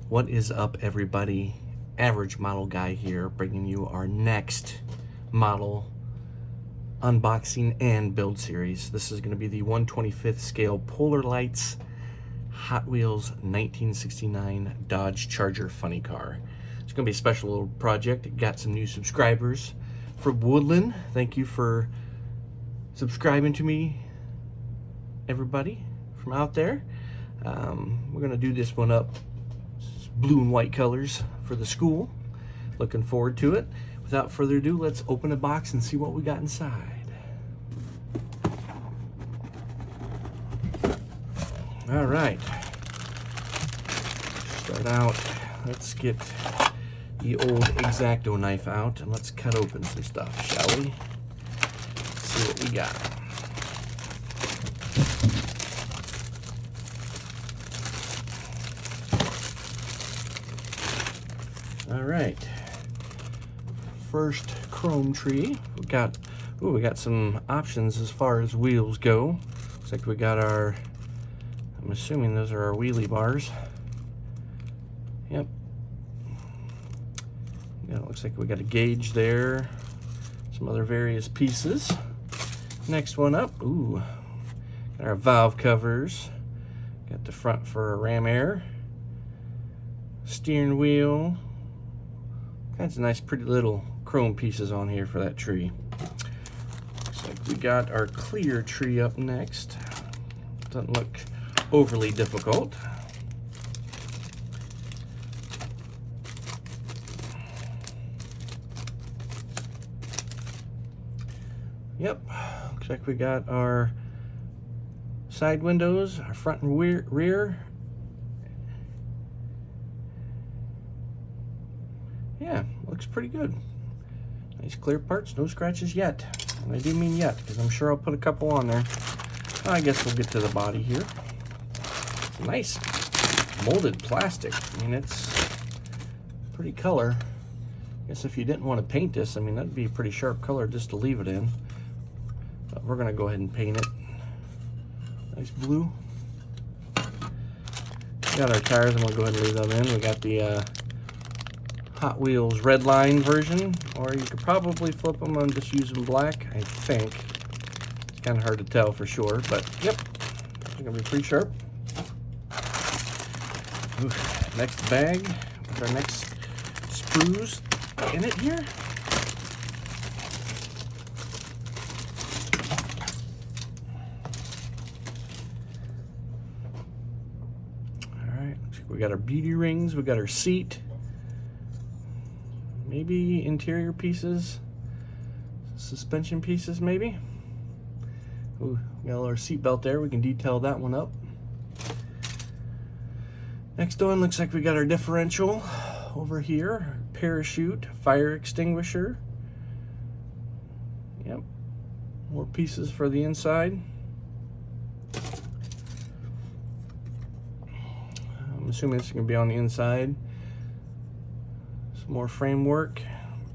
What is up, everybody? Average Model Guy here, bringing you our next model unboxing and build series. This is going to be the 1/25th scale Polar Lights Hot Wheels 1969 Dodge Charger funny car. It's going to be a special little project. Got some new subscribers from Woodland. Thank you for subscribing to me, everybody from out there. We're going to do this one up blue and white colors for the school. Looking forward to it. Without further ado, let's open the box and see what we got inside. All right. Start out. Let's get the old X-Acto knife out and let's cut open some stuff, shall we? Let's see what we got. All right, first chrome tree. We got some options as far as wheels go. Looks like we got our, I'm assuming those are our wheelie bars. Yep. Yeah, it looks like we got a gauge there. Some other various pieces. Next one up, ooh, got our valve covers. Got the front for ram air. Steering wheel. Kinds of nice, pretty little chrome pieces on here for that tree. Looks like we got our clear tree up next. Doesn't look overly difficult. Yep, looks like we got our side windows, our front and rear. Yeah, looks pretty good. Nice clear parts, no scratches yet. And I do mean yet, because I'm sure I'll put a couple on there. I guess we'll get to the body here. It's nice molded plastic. I mean, it's pretty color. I guess if you didn't want to paint this, I mean, that'd be a pretty sharp color just to leave it in. But we're gonna go ahead and paint it. Nice blue. Got our tires, and we'll go ahead and leave them in. We got the Hot Wheels red line version, or you could probably flip them and just use them black, I think. It's kind of hard to tell for sure, but yep, it's gonna be pretty sharp. Ooh, next bag with our next sprues in it here. All right, looks like we got our beauty rings, we got our seat. Maybe interior pieces, suspension pieces maybe. Ooh, we got our seat belt there, we can detail that one up. Next one, looks like we got our differential over here, parachute, fire extinguisher. Yep, more pieces for the inside. I'm assuming it's gonna be on the inside. More framework,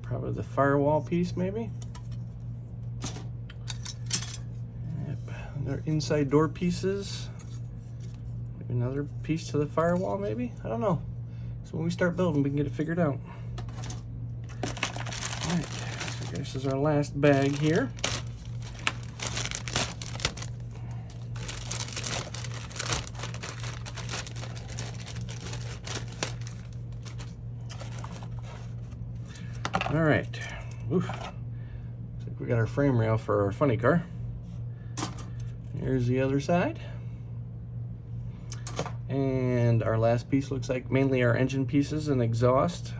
probably the firewall piece maybe. Yep. Their inside door pieces. Maybe another piece to the firewall maybe, I don't know. So when we start building we can get it figured out. Alright, so this is our last bag here. All right, oof. Looks like we got our frame rail for our funny car. Here's the other side. And our last piece looks like mainly our engine pieces and exhaust.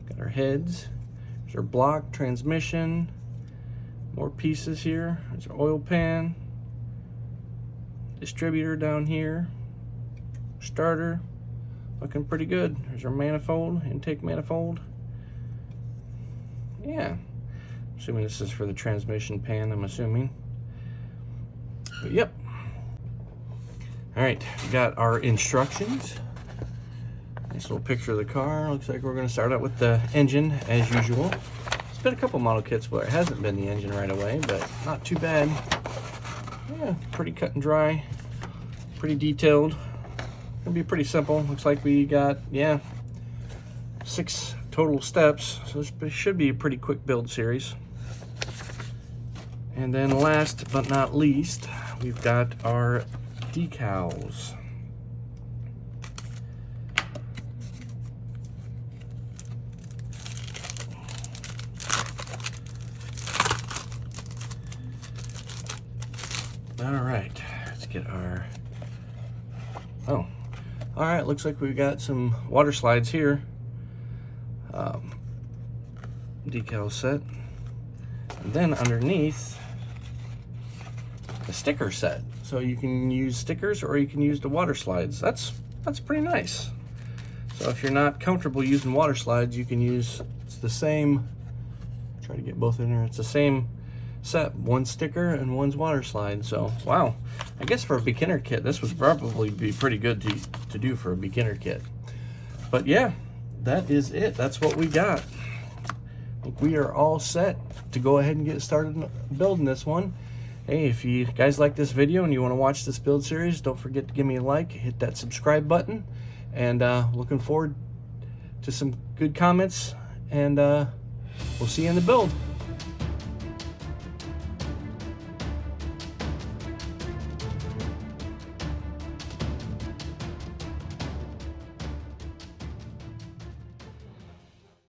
Got our heads. There's our block, transmission. More pieces here. There's our oil pan. Distributor down here. Starter. Looking pretty good. There's our manifold, intake manifold. Yeah, assuming this is for the transmission pan, I'm assuming. But yep. All right, we got our instructions. Nice little picture of the car. Looks like we're gonna start out with the engine as usual. It's been a couple model kits where it hasn't been the engine right away, but not too bad. Yeah, pretty cut and dry, pretty detailed. Gonna be pretty simple. Looks like we got, yeah, 6 total steps, so this should be a pretty quick build series. And then last but not least, we've got our decals. All right, let's get our, oh, all right, looks like we've got some water slides here. Decal set. And then underneath, a sticker set. So you can use stickers or you can use the water slides. That's pretty nice. So if you're not comfortable using water slides, you can use, it's the same, try to get both in there, it's the same set, one sticker and one's water slide. So wow, I guess for a beginner kit this would probably be pretty good to do for a beginner kit. But yeah, that is it. That's what we got. I think we are all set to go ahead and get started building this one. Hey, if you guys like this video and you want to watch this build series, don't forget to give me a like, hit that subscribe button, and looking forward to some good comments, and we'll see you in the build.